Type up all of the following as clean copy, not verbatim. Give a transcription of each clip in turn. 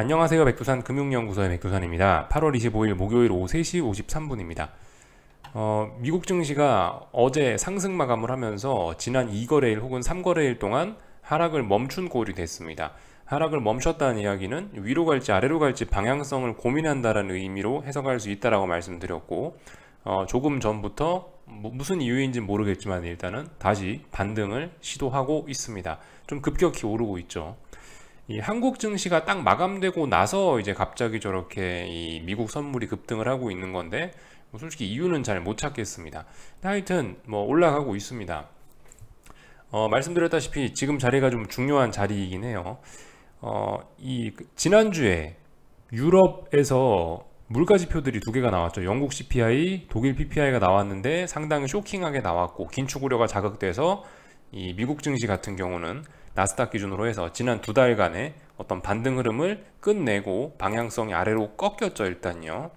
안녕하세요. 백두산 금융연구소의 백두산입니다. 8월 25일 목요일 오후 3시 53분입니다. 미국 증시가 어제 상승 마감을 하면서 지난 2거래일 혹은 3거래일 동안 하락을 멈춘 꼴이 됐습니다. 하락을 멈췄다는 이야기는 위로 갈지 아래로 갈지 방향성을 고민한다는 의미로 해석할 수 있다라고 말씀드렸고, 조금 전부터 무슨 이유인지 모르겠지만 일단은 다시 반등을 시도하고 있습니다. 좀 급격히 오르고 있죠. 이 한국 증시가 딱 마감되고 나서 이제 갑자기 저렇게 이 미국 선물이 급등을 하고 있는 건데, 뭐 솔직히 이유는 잘 못 찾겠습니다. 하여튼 뭐 올라가고 있습니다. 말씀드렸다시피 지금 자리가 좀 중요한 자리이긴 해요. 지난주에 유럽에서 물가지표들이 두 개가 나왔죠. 영국 CPI, 독일 PPI가 나왔는데 상당히 쇼킹하게 나왔고 긴축 우려가 자극돼서 이 미국 증시 같은 경우는 나스닥 기준으로 해서 지난 두 달간의 어떤 반등 흐름을 끝내고 방향성이 아래로 꺾였죠. 일단요.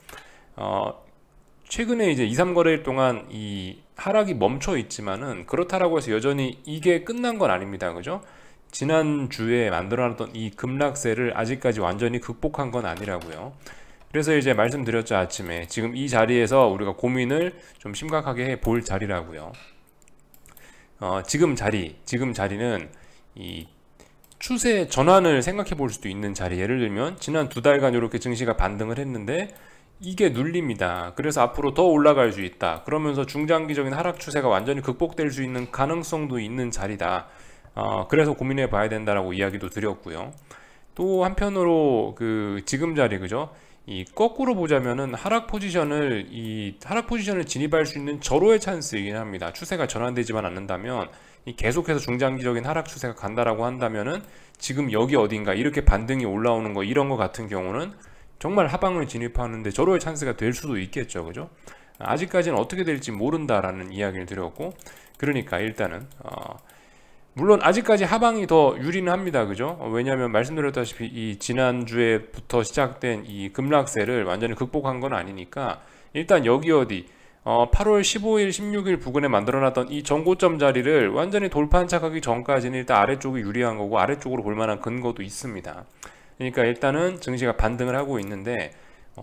최근에 이제 2, 3거래일 동안 이 하락이 멈춰 있지만은 그렇다라고 해서 여전히 이게 끝난 건 아닙니다. 그죠? 지난주에 만들어놨던 이 급락세를 아직까지 완전히 극복한 건 아니라고요. 그래서 이제 말씀드렸죠. 아침에 지금 이 자리에서 우리가 고민을 좀 심각하게 해볼 자리라고요. 지금 자리는 이 추세 전환을 생각해 볼 수도 있는 자리. 예를 들면 지난 두 달간 이렇게 증시가 반등을 했는데 이게 눌립니다. 그래서 앞으로 더 올라갈 수 있다. 그러면서 중장기적인 하락 추세가 완전히 극복될 수 있는 가능성도 있는 자리다. 그래서 고민해 봐야 된다라고 이야기도 드렸고요. 또 한편으로 그 지금 자리, 그죠? 이 거꾸로 보자면은 하락 포지션을 진입할 수 있는 절호의 찬스이긴 합니다. 추세가 전환되지만 않는다면 계속해서 중장기적인 하락 추세가 간다라고 한다면은 지금 여기 어딘가 이렇게 반등이 올라오는 거, 이런 거 같은 경우는 정말 하방을 진입하는데 절호의 찬스가 될 수도 있겠죠. 그죠? 아직까지는 어떻게 될지 모른다라는 이야기를 드렸고, 그러니까 일단은 물론 아직까지 하방이 더 유리는 합니다. 그죠? 왜냐하면 말씀드렸다시피 이 지난주에부터 시작된 이 급락세를 완전히 극복한 건 아니니까 일단 여기 어디 8월 15일, 16일 부근에 만들어놨던 이 전고점 자리를 완전히 돌파안착하기 전까지는 일단 아래쪽이 유리한 거고, 아래쪽으로 볼만한 근거도 있습니다. 그러니까 일단은 증시가 반등을 하고 있는데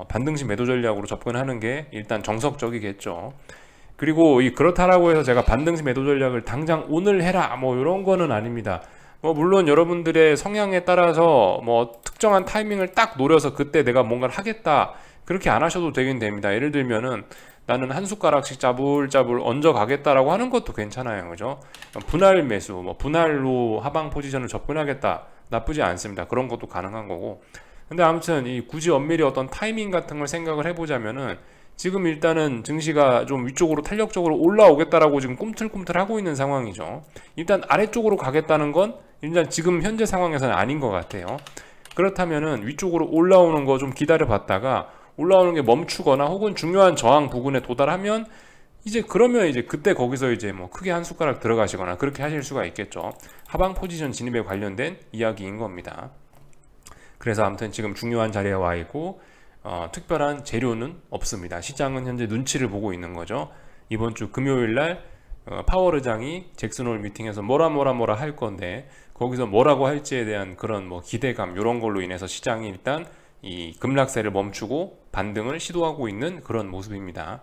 반등시 매도 전략으로 접근하는 게 일단 정석적이겠죠. 그리고 그렇다라고 해서 제가 반등시 매도 전략을 당장 오늘 해라 뭐 이런 거는 아닙니다. 물론 여러분들의 성향에 따라서 특정한 타이밍을 딱 노려서 그때 내가 뭔가를 하겠다, 그렇게 안 하셔도 되긴 됩니다. 예를 들면은 나는 한 숟가락씩 짜불짜불 얹어 가겠다라고 하는 것도 괜찮아요. 그죠? 분할 매수, 분할로 하방 포지션을 접근하겠다, 나쁘지 않습니다. 그런 것도 가능한 거고. 근데 아무튼 굳이 엄밀히 어떤 타이밍 같은 걸 생각을 해보자면은 지금 일단은 증시가 좀 위쪽으로 탄력적으로 올라오겠다라고 지금 꿈틀꿈틀 하고 있는 상황이죠. 일단 아래쪽으로 가겠다는 건 일단 지금 현재 상황에서는 아닌 것 같아요. 그렇다면은 위쪽으로 올라오는 거 좀 기다려 봤다가 올라오는 게 멈추거나 혹은 중요한 저항 부근에 도달하면 그러면 그때 거기서 크게 한 숟가락 들어가시거나 그렇게 하실 수가 있겠죠. 하방 포지션 진입에 관련된 이야기인 겁니다. 그래서 아무튼 지금 중요한 자리에 와 있고 특별한 재료는 없습니다. 시장은 현재 눈치를 보고 있는 거죠. 이번 주 금요일 날 파월 의장이 잭슨 홀 미팅에서 뭐라 할 건데 거기서 뭐라고 할지에 대한 그런 기대감, 이런 걸로 인해서 시장이 일단 이 급락세를 멈추고 반등을 시도하고 있는 그런 모습입니다.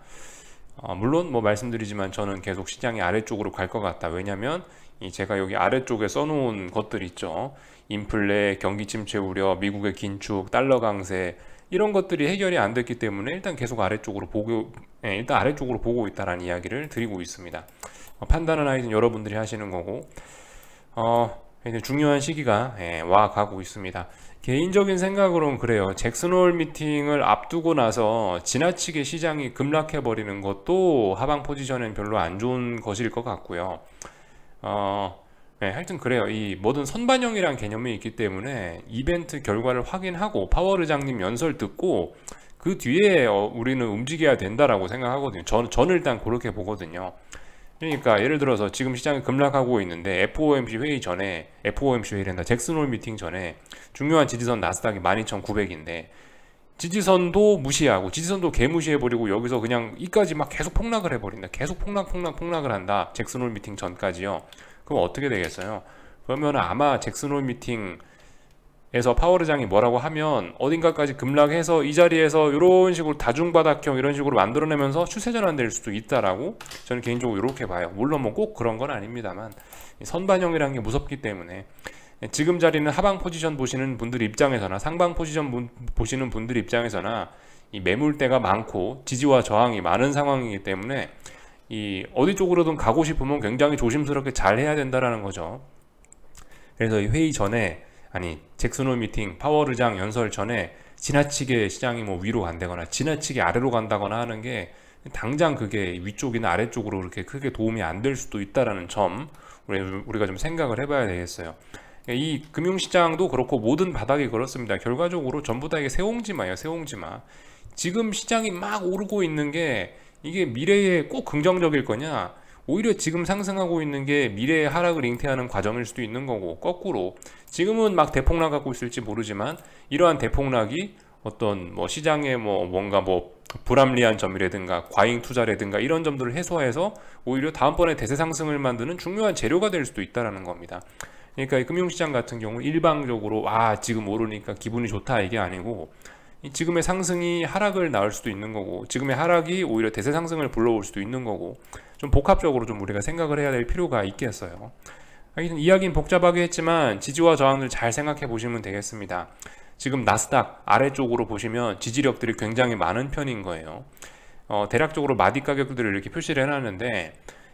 물론 말씀드리지만 저는 계속 시장이 아래쪽으로 갈 것 같다. 왜냐면 제가 여기 아래쪽에 써놓은 것들 있죠. 인플레, 경기 침체 우려, 미국의 긴축, 달러 강세, 이런 것들이 해결이 안 됐기 때문에 일단 계속 아래쪽으로 보고 있다라는 이야기를 드리고 있습니다. 판단은 하여튼 여러분들이 하시는 거고, 중요한 시기가 와 가고 있습니다. 개인적인 생각으로는 그래요. 잭슨 홀 미팅을 앞두고 나서 지나치게 시장이 급락해 버리는 것도 하방 포지션엔 별로 안 좋은 것일 것 같고요. 하여튼 그래요. 뭐든 선반영이라는 개념이 있기 때문에 이벤트 결과를 확인하고 파월 의장님 연설 듣고 그 뒤에 우리는 움직여야 된다라고 생각하거든요. 저는 일단 그렇게 보거든요. 그러니까 예를 들어서 지금 시장이 급락하고 있는데 FOMC 회의란다. 잭슨 홀 미팅 전에 중요한 지지선 나스닥이 12,900인데 지지선도 무시하고 지지선도 개무시해버리고 여기서 그냥 이까지 막 계속 폭락을 해버린다. 계속 폭락을 한다. 잭슨 홀 미팅 전까지요. 그럼 어떻게 되겠어요? 그러면 아마 잭슨 홀 미팅에서 파월의장이 뭐라고 하면 어딘가까지 급락해서 이 자리에서 이런 식으로 다중바닥형 이런 식으로 만들어내면서 추세 전환될 수도 있다라고 저는 개인적으로 이렇게 봐요. 물론 뭐 꼭 그런 건 아닙니다만 선반영이라는 게 무섭기 때문에 지금 자리는 하방 포지션 보시는 분들 입장에서나 상방 포지션 보시는 분들 입장에서나 이 매물대가 많고 지지와 저항이 많은 상황이기 때문에 이 어디 쪽으로든 가고 싶으면 굉장히 조심스럽게 잘 해야 된다라는 거죠. 그래서 이 회의 전에 잭슨 미팅 파월의장 연설 전에 지나치게 시장이 뭐 위로 간다거나 지나치게 아래로 간다거나 하는 게 당장 그게 위쪽이나 아래쪽으로 그렇게 크게 도움이 안 될 수도 있다라는 점 우리가 좀 생각을 해봐야 되겠어요. 이 금융시장도 그렇고 모든 바닥이 그렇습니다. 결과적으로 전부 다 이게 새옹지마예요. 새옹지마. 지금 시장이 막 오르고 있는 게 이게 미래에 꼭 긍정적일 거냐, 오히려 지금 상승하고 있는 게 미래의 하락을 잉태하는 과정일 수도 있는 거고, 거꾸로 지금은 막 대폭락 갖고 있을지 모르지만 이러한 대폭락이 어떤 뭐 시장에 뭔가 불합리한 점이라든가 과잉 투자라든가 이런 점들을 해소해서 오히려 다음번에 대세 상승을 만드는 중요한 재료가 될 수도 있다라는 겁니다. 그러니까 이 금융시장 같은 경우 일방적으로 지금 오르니까 기분이 좋다 이게 아니고, 지금의 상승이 하락을 낳을 수도 있는 거고, 지금의 하락이 오히려 대세 상승을 불러올 수도 있는 거고, 좀 복합적으로 좀 우리가 생각을 해야 될 필요가 있겠어요. 하여튼 이야기는 복잡하게 했지만 지지와 저항을 잘 생각해 보시면 되겠습니다. 지금 나스닥 아래쪽으로 보시면 지지력들이 굉장히 많은 편인 거예요. 대략적으로 마디 가격들을 이렇게 표시를 해놨는데,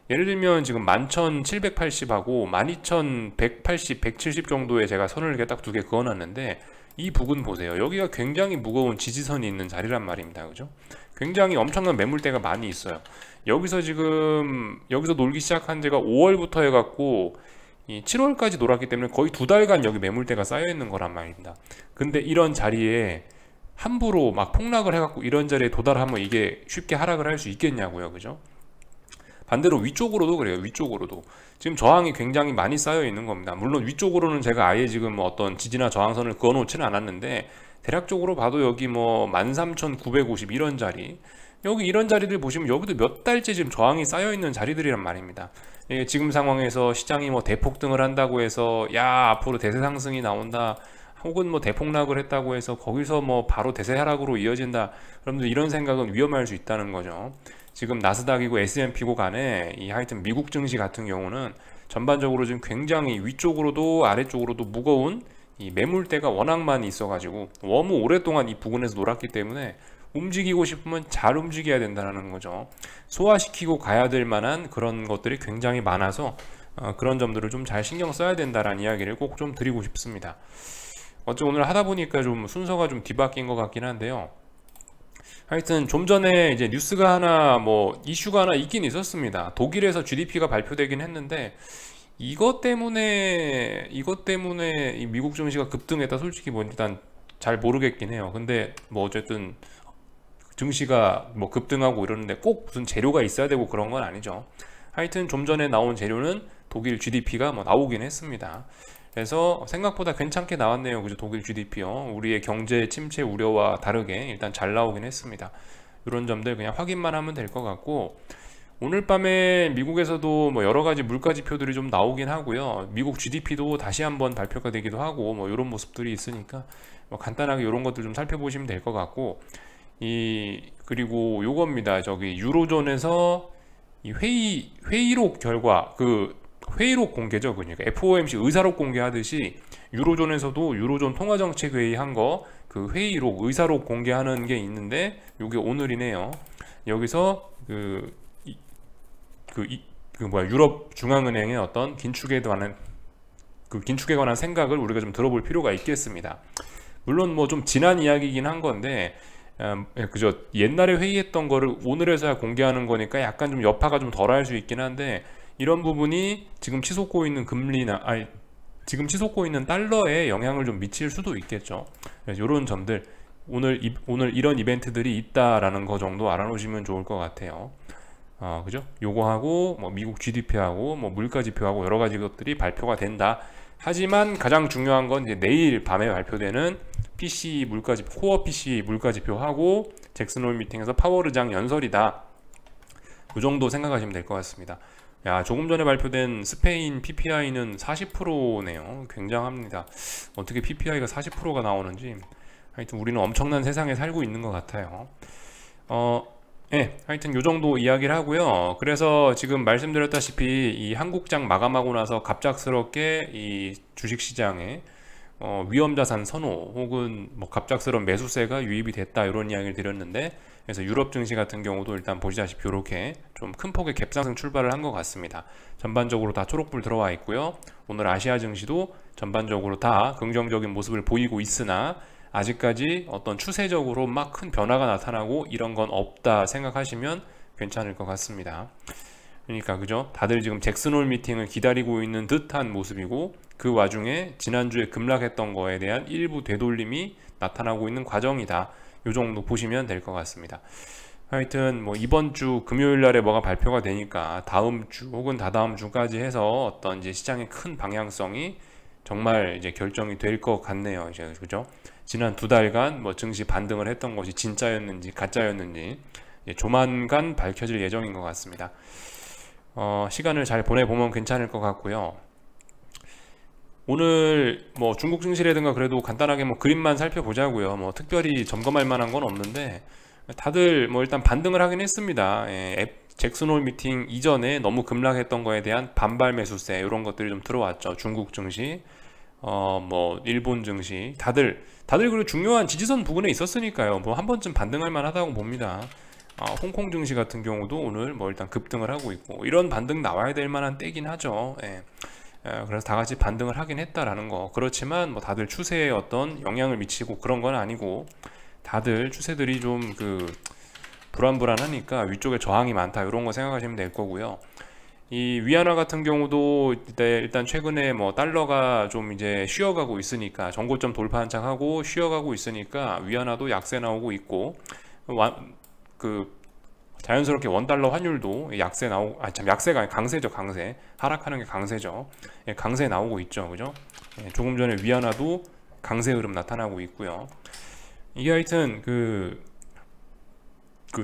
예를 들면 지금 11,780하고 12,180, 170 정도에 제가 선을 이렇게 딱 두 개 그어놨는데, 이 부분 보세요. 여기가 굉장히 무거운 지지선이 있는 자리란 말입니다. 그죠? 굉장히 엄청난 매물대가 많이 있어요. 여기서 놀기 시작한 지가 5월부터 해갖고 7월까지 놀았기 때문에 거의 2달간 여기 매물대가 쌓여 있는 거란 말입니다. 근데 이런 자리에 함부로 막 폭락을 해갖고 이런 자리에 도달하면 이게 쉽게 하락을 할 수 있겠냐고요. 그죠? 반대로 위쪽으로도 그래요. 위쪽으로도 지금 저항이 굉장히 많이 쌓여 있는 겁니다. 물론 위쪽으로는 제가 아예 지금 어떤 지지나 저항선을 그어 놓지는 않았는데, 대략적으로 봐도 여기 13,950 이런 자리, 여기 이런 자리들 보시면 여기도 몇 달째 지금 저항이 쌓여 있는 자리들이란 말입니다. 지금 상황에서 시장이 대폭등을 한다고 해서 앞으로 대세 상승이 나온다, 혹은 대폭락을 했다고 해서 거기서 바로 대세 하락으로 이어진다, 여러분들 이런 생각은 위험할 수 있다는 거죠. 지금 나스닥이고 S&P고 간에 하여튼 미국 증시 같은 경우는 전반적으로 지금 굉장히 위쪽으로도 아래쪽으로도 무거운 이 매물대가 워낙 많이 있어가지고 너무 오랫동안 이 부근에서 놀았기 때문에 움직이고 싶으면 잘 움직여야 된다는 거죠. 소화시키고 가야 될 만한 그런 것들이 굉장히 많아서 그런 점들을 좀 잘 신경 써야 된다라는 이야기를 꼭 좀 드리고 싶습니다. 오늘 하다 보니까 좀 순서가 좀 뒤바뀐 것 같긴 한데요. 하여튼 좀 전에 이제 뉴스가 하나 이슈가 하나 있긴 있었습니다. 독일에서 GDP가 발표되긴 했는데 이것 때문에 이 미국 증시가 급등했다, 솔직히 일단 잘 모르겠긴 해요. 근데 어쨌든 증시가 급등하고 이러는데 꼭 무슨 재료가 있어야 되고 그런 건 아니죠. 하여튼 좀 전에 나온 재료는 독일 GDP가 나오긴 했습니다. 그래서 생각보다 괜찮게 나왔네요. 그죠? 독일 GDP요. 우리의 경제 침체 우려와 다르게 일단 잘 나오긴 했습니다. 이런 점들 그냥 확인만 하면 될 것 같고, 오늘 밤에 미국에서도 여러 가지 물가 지표들이 좀 나오긴 하고요. 미국 GDP도 다시 한번 발표가 되기도 하고 이런 모습들이 있으니까 간단하게 이런 것들 좀 살펴보시면 될 것 같고, 그리고 요겁니다. 저기 유로존에서 이 회의록 결과, 회의록 공개죠. 그러니까 FOMC 의사록 공개하듯이 유로존에서도 유로존 통화정책회의 한 거 회의록, 의사록 공개하는 게 있는데, 요게 오늘이네요. 여기서 유럽 중앙은행의 어떤 긴축에 관한 생각을 우리가 좀 들어볼 필요가 있겠습니다. 물론 좀 지난 이야기이긴 한 건데, 그죠? 옛날에 회의했던 거를 오늘에서야 공개하는 거니까 약간 좀 여파가 좀 덜할 수 있긴 한데, 이런 부분이 지금 치솟고 있는 지금 치솟고 있는 달러에 영향을 좀 미칠 수도 있겠죠. 그래서 이런 점들, 오늘 이런 이벤트들이 있다라는 거 정도 알아놓으시면 좋을 것 같아요. 그죠? 요거하고 미국 GDP하고 물가지표하고 여러 가지 것들이 발표가 된다. 하지만 가장 중요한 건 이제 내일 밤에 발표되는 PCE 물가지표, 코어 PCE 물가지표하고 잭슨 홀 미팅에서 파월 의장 연설이다. 그 정도 생각하시면 될 것 같습니다. 야, 조금 전에 발표된 스페인 PPI는 40%네요. 굉장합니다. 어떻게 PPI가 40%가 나오는지. 하여튼 우리는 엄청난 세상에 살고 있는 것 같아요. 네, 하여튼 요 정도 이야기를 하고요. 그래서 지금 말씀드렸다시피 이 한국장 마감하고 나서 갑작스럽게 이 주식시장에 위험자산 선호 혹은 뭐 갑작스러운 매수세가 유입이 됐다 이런 이야기를 드렸는데, 그래서 유럽 증시 같은 경우도 일단 보시다시피 이렇게 좀 큰 폭의 갭상승 출발을 한 것 같습니다. 전반적으로 다 초록불 들어와 있고요. 오늘 아시아 증시도 전반적으로 다 긍정적인 모습을 보이고 있으나 아직까지 어떤 추세적으로 막 큰 변화가 나타나고 이런 건 없다 생각하시면 괜찮을 것 같습니다. 그러니까 그죠? 다들 지금 잭슨홀 미팅을 기다리고 있는 듯한 모습이고, 그 와중에 지난주에 급락했던 거에 대한 일부 되돌림이 나타나고 있는 과정이다. 요 정도 보시면 될 것 같습니다. 하여튼 뭐 이번 주 금요일 날에 뭐가 발표가 되니까 다음 주 혹은 다다음 주까지 해서 어떤 이제 시장의 큰 방향성이 정말 이제 결정이 될 것 같네요. 이제 그죠? 지난 두 달간 뭐 증시 반등을 했던 것이 진짜였는지 가짜였는지 조만간 밝혀질 예정인 것 같습니다. 시간을 잘 보내보면 괜찮을 것 같고요. 오늘 뭐 중국 증시라든가 그래도 간단하게 뭐 그림만 살펴보자고요. 뭐 특별히 점검할 만한 건 없는데 다들 뭐 일단 반등을 하긴 했습니다. 잭슨홀 미팅 이전에 너무 급락했던 거에 대한 반발 매수세 이런 것들이 좀 들어왔죠. 중국 증시, 뭐 일본 증시 다들 그리고 중요한 지지선 부근에 있었으니까요. 뭐 한 번쯤 반등할 만하다고 봅니다. 홍콩 증시 같은 경우도 오늘 뭐 일단 급등을 하고 있고, 이런 반등 나와야 될 만한 때긴 하죠. 그래서 다 같이 반등을 하긴 했다라는 거. 그렇지만 뭐 다들 추세에 어떤 영향을 미치고 그런 건 아니고, 다들 추세들이 좀 불안하니까 위쪽에 저항이 많다 이런 거 생각하시면 될 거고요. 이 위안화 같은 경우도 일단 최근에 뭐 달러가 좀 이제 쉬어가고 있으니까, 정고점 돌파 한창 하고 쉬어가고 있으니까 위안화도 약세 나오고 있고, 자연스럽게 원달러 환율도 약세 나오고, 약세가 아니라 강세죠. 강세. 하락하는 게 강세죠. 강세 나오고 있죠. 그죠? 조금 전에 위안화도 강세 흐름 나타나고 있고요. 이게 하여튼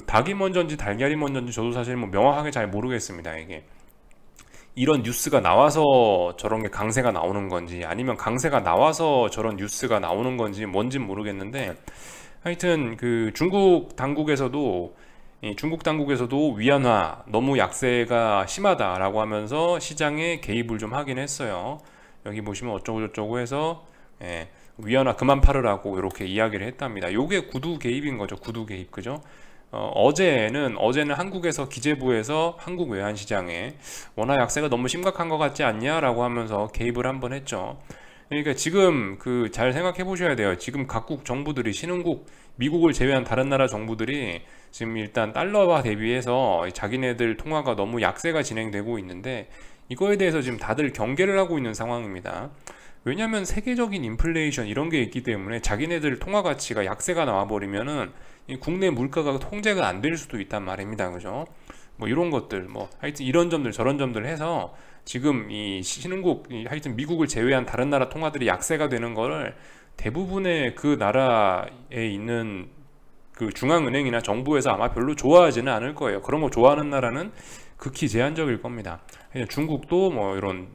닭이 먼저인지 달걀이 먼저인지 저도 사실 뭐 명확하게 잘 모르겠습니다. 이게 이런 뉴스가 나와서 저런 게 강세가 나오는 건지, 아니면 강세가 나와서 저런 뉴스가 나오는 건지 뭔진 모르겠는데, 하여튼 중국 당국에서도 위안화 너무 약세가 심하다라고 하면서 시장에 개입을 좀 하긴 했어요. 여기 보시면 어쩌고저쩌고 해서 위안화 그만 팔으라고 이렇게 이야기를 했답니다. 요게 구두 개입인 거죠. 구두 개입. 그죠? 어제는 한국에서 기재부에서 한국 외환시장에 원화 약세가 너무 심각한 것 같지 않냐라고 하면서 개입을 한번 했죠. 그러니까 지금 잘 생각해 보셔야 돼요. 지금 각국 정부들이, 신흥국, 미국을 제외한 다른 나라 정부들이 지금 일단 달러와 대비해서 자기네들 통화가 너무 약세가 진행되고 있는데, 이거에 대해서 지금 다들 경계를 하고 있는 상황입니다. 왜냐하면 세계적인 인플레이션 이런 게 있기 때문에 자기네들 통화 가치가 약세가 나와버리면은 이 국내 물가가 통제가 안 될 수도 있단 말입니다. 그죠? 뭐 이런 것들, 뭐 하여튼 이런 점들 저런 점들 해서 지금 이 신흥국, 하여튼 미국을 제외한 다른 나라 통화들이 약세가 되는 거를 대부분의 그 나라에 있는 중앙은행이나 정부에서 아마 별로 좋아하지는 않을 거예요. 그런 거 좋아하는 나라는 극히 제한적일 겁니다. 중국도 뭐 이런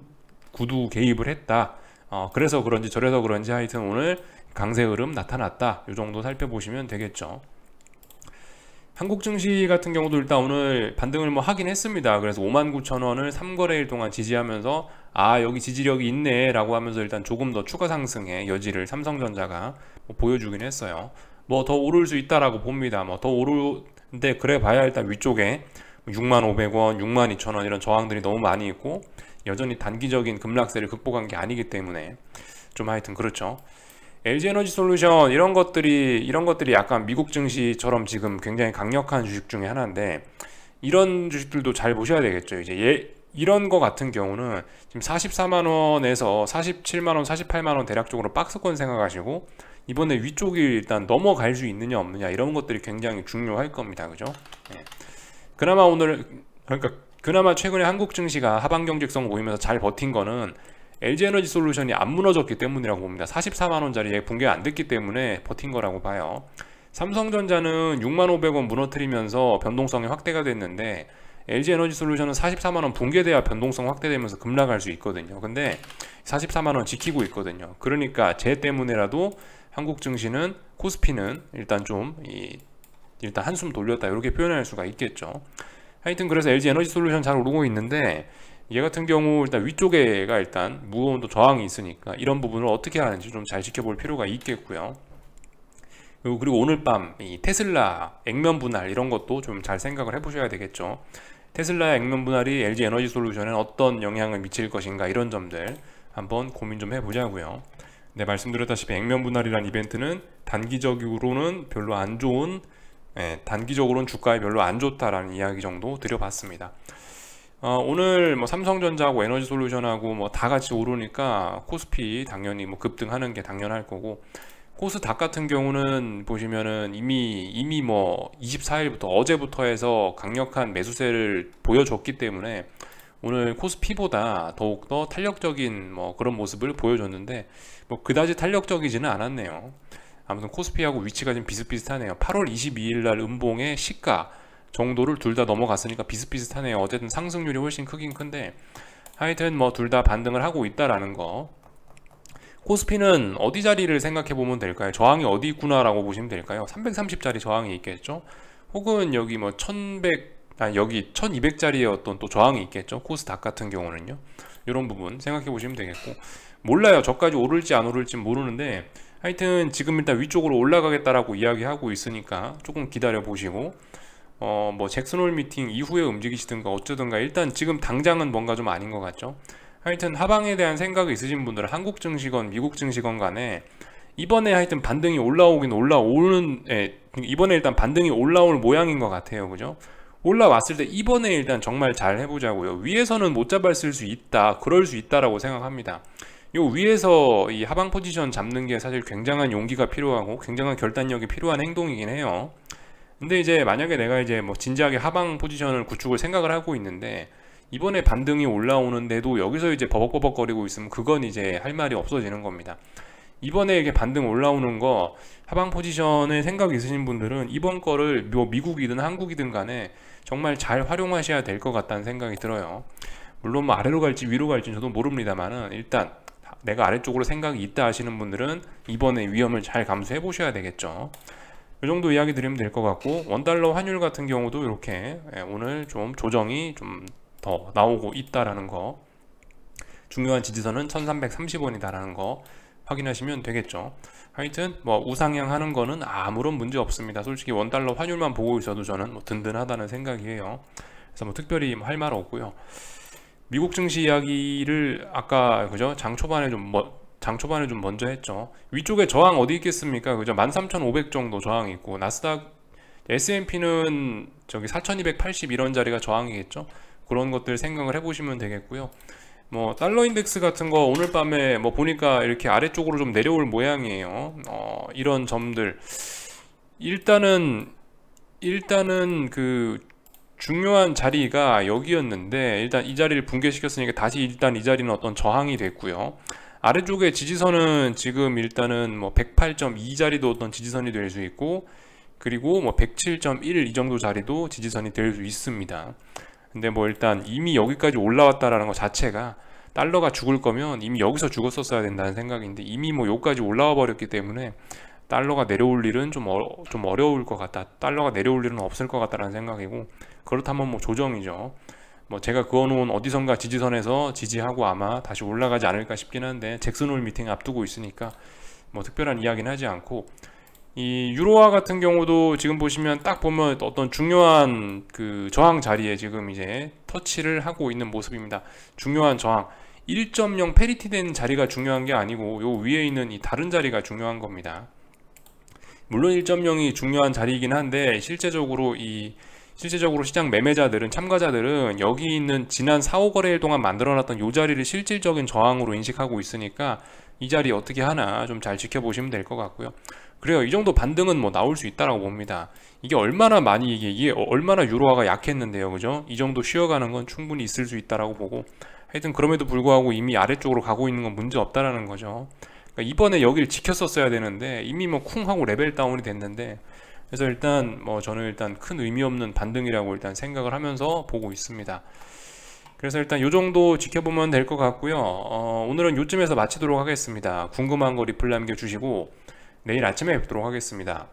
구두 개입을 했다. 그래서 그런지 저래서 그런지 하여튼 오늘 강세 흐름 나타났다. 이 정도 살펴보시면 되겠죠. 한국 증시 같은 경우도 일단 오늘 반등을 뭐 하긴 했습니다. 그래서 59,000원을 3거래일 동안 지지하면서 여기 지지력이 있네 라고 하면서 일단 조금 더 추가 상승의 여지를 삼성전자가 뭐 보여주긴 했어요. 뭐 더 오를 수 있다라고 봅니다. 뭐 더 오르는데 그래 봐야 일단 위쪽에 65,000원, 62,000원 이런 저항들이 너무 많이 있고, 여전히 단기적인 급락세를 극복한 게 아니기 때문에 좀 하여튼 그렇죠. LG에너지솔루션 이런 것들이 약간 미국 증시처럼 지금 굉장히 강력한 주식 중에 하나인데, 이런 주식들도 잘 보셔야 되겠죠. 이제 이런 거 같은 경우는 지금 44만원에서 47만원, 48만원 대략적으로 박스권 생각하시고, 이번에 위쪽이 일단 넘어갈 수 있느냐 없느냐 이런 것들이 굉장히 중요할 겁니다. 그죠? 그나마 최근에 한국 증시가 하방 경직성 보이면서 잘 버틴 거는 LG에너지솔루션이 안 무너졌기 때문이라고 봅니다. 44만원짜리에 붕괴가 안 됐기 때문에 버틴 거라고 봐요. 삼성전자는 65,000원 무너뜨리면서 변동성이 확대가 됐는데, LG에너지솔루션은 44만원 붕괴돼야 변동성 확대되면서 급락할 수 있거든요. 근데 44만원 지키고 있거든요. 그러니까 쟤 때문에라도 한국 증시는, 코스피는 일단 일단 한숨 돌렸다, 이렇게 표현할 수가 있겠죠. 하여튼 그래서 LG에너지솔루션 잘 오르고 있는데, 얘 같은 경우 일단 위쪽에가 일단 무거운 또 저항이 있으니까 이런 부분을 어떻게 하는지 좀 잘 지켜볼 필요가 있겠고요. 그리고 오늘 밤 이 테슬라 액면 분할 이런 것도 좀 잘 생각을 해보셔야 되겠죠. 테슬라의 액면 분할이 LG에너지솔루션에 어떤 영향을 미칠 것인가, 이런 점들 한번 고민 좀 해보자고요. 네, 말씀드렸다시피 액면 분할이란 이벤트는 단기적으로는 별로 안 좋은, 단기적으로는 주가에 별로 안 좋다라는 이야기 정도 드려봤습니다. 오늘 뭐 삼성전자하고 에너지솔루션하고 뭐 다 같이 오르니까 코스피 당연히 뭐 급등하는 게 당연할 거고, 코스닥 같은 경우는 보시면은 이미 뭐 24일부터, 어제부터 해서 강력한 매수세를 보여줬기 때문에 오늘 코스피보다 더욱더 탄력적인 뭐 그런 모습을 보여줬는데, 뭐 그다지 탄력적이지는 않았네요. 아무튼 코스피하고 위치가 좀 비슷비슷하네요. 8월 22일 날 음봉의 시가 정도를 둘 다 넘어갔으니까 비슷비슷하네요. 어쨌든 상승률이 훨씬 크긴 큰데, 하여튼 뭐 둘 다 반등을 하고 있다라는 거. 코스피는 어디 자리를 생각해 보면 될까요? 저항이 어디 있구나라고 보시면 될까요? 330짜리 저항이 있겠죠? 혹은 여기 뭐 1200짜리의 어떤 또 저항이 있겠죠? 코스닥 같은 경우는요. 이런 부분 생각해 보시면 되겠고, 몰라요. 저까지 오를지 안 오를지 모르는데, 하여튼 지금 일단 위쪽으로 올라가겠다라고 이야기하고 있으니까 조금 기다려 보시고, 뭐 잭슨홀 미팅 이후에 움직이시든가 어쩌든가, 일단 지금 당장은 뭔가 좀 아닌 것 같죠. 하여튼 하방에 대한 생각이 있으신 분들은 한국 증시건 미국 증시건 간에 이번에 하여튼 반등이 이번에 일단 반등이 올라올 모양인 것 같아요. 그죠? 올라왔을 때 이번에 일단 정말 잘 해보자고요. 위에서는 못 잡았을 수 있다, 그럴 수 있다라고 생각합니다. 요 위에서 이 하방 포지션 잡는 게 사실 굉장한 용기가 필요하고 굉장한 결단력이 필요한 행동이긴 해요. 근데 이제 만약에 내가 이제 뭐 진지하게 하방 포지션을 구축을 생각을 하고 있는데, 이번에 반등이 올라오는데도 여기서 이제 버벅버벅거리고 있으면 그건 이제 할 말이 없어지는 겁니다. 이번에 이게 반등 올라오는 거, 하방 포지션에 생각이 있으신 분들은 이번 거를 뭐 미국이든 한국이든 간에 정말 잘 활용하셔야 될 것 같다는 생각이 들어요. 물론 뭐 아래로 갈지 위로 갈지 저도 모릅니다만은, 일단 내가 아래쪽으로 생각이 있다 하시는 분들은 이번에 위험을 잘 감수해 보셔야 되겠죠. 이 정도 이야기 드리면 될 것 같고, 원달러 환율 같은 경우도 이렇게 오늘 좀 조정이 좀 더 나오고 있다라는 거, 중요한 지지선은 1330원이다라는 거 확인하시면 되겠죠. 하여튼 뭐 우상향 하는 거는 아무런 문제 없습니다. 솔직히 원달러 환율만 보고 있어도 저는 뭐 든든하다는 생각이에요. 그래서 뭐 특별히 할 말 없고요. 미국 증시 이야기를 아까 그죠? 장 초반에 좀 먼저 했죠. 위쪽에 저항 어디 있겠습니까? 그죠? 13,500 정도 저항이 있고, 나스닥, S&P는 저기 4,280 이런 자리가 저항이겠죠. 그런 것들 생각을 해보시면 되겠고요. 뭐 달러 인덱스 같은 거 오늘 밤에 뭐 보니까 이렇게 아래쪽으로 좀 내려올 모양이에요. 이런 점들 일단은 그 중요한 자리가 여기였는데, 일단 이 자리를 붕괴시켰으니까 다시 일단 이 자리는 어떤 저항이 됐고요. 아래쪽에 지지선은 지금 일단은 뭐 108.2 자리도 어떤 지지선이 될 수 있고, 그리고 뭐 107.1 이 정도 자리도 지지선이 될 수 있습니다. 근데 뭐 일단 이미 여기까지 올라왔다라는 것 자체가, 달러가 죽을 거면 이미 여기서 죽었었어야 된다는 생각인데, 이미 뭐 여기까지 올라와 버렸기 때문에 달러가 내려올 일은 좀 어려울 것 같다, 달러가 내려올 일은 없을 것 같다라는 생각이고, 그렇다면 뭐 조정이죠. 뭐 제가 그어놓은 어디선가 지지선에서 지지하고 아마 다시 올라가지 않을까 싶긴 한데, 잭슨홀 미팅 앞두고 있으니까 뭐 특별한 이야기는 하지 않고, 이 유로화 같은 경우도 지금 보시면 딱 보면 어떤 중요한 그 저항 자리에 지금 이제 터치를 하고 있는 모습입니다. 중요한 저항 1.0 페리티 된 자리가 중요한 게 아니고, 요 위에 있는 이 다른 자리가 중요한 겁니다. 물론 1.0이 중요한 자리이긴 한데, 실제적으로 시장 매매자들은, 참가자들은 여기 있는 지난 4, 5거래일 동안 만들어놨던 이 자리를 실질적인 저항으로 인식하고 있으니까 이 자리 어떻게 하나 좀 잘 지켜보시면 될 것 같고요. 그래요. 이 정도 반등은 뭐 나올 수 있다라고 봅니다. 이게 얼마나 유로화가 약했는데요. 그죠? 이 정도 쉬어가는 건 충분히 있을 수 있다라고 보고, 하여튼 그럼에도 불구하고 이미 아래쪽으로 가고 있는 건 문제 없다라는 거죠. 그러니까 이번에 여기를 지켰었어야 되는데, 이미 뭐 쿵 하고 레벨 다운이 됐는데, 그래서 일단 저는 일단 큰 의미 없는 반등이라고 일단 생각을 하면서 보고 있습니다. 그래서 일단 요 정도 지켜보면 될 것 같고요. 오늘은 요쯤에서 마치도록 하겠습니다. 궁금한 거 리플 남겨주시고 내일 아침에 뵙도록 하겠습니다.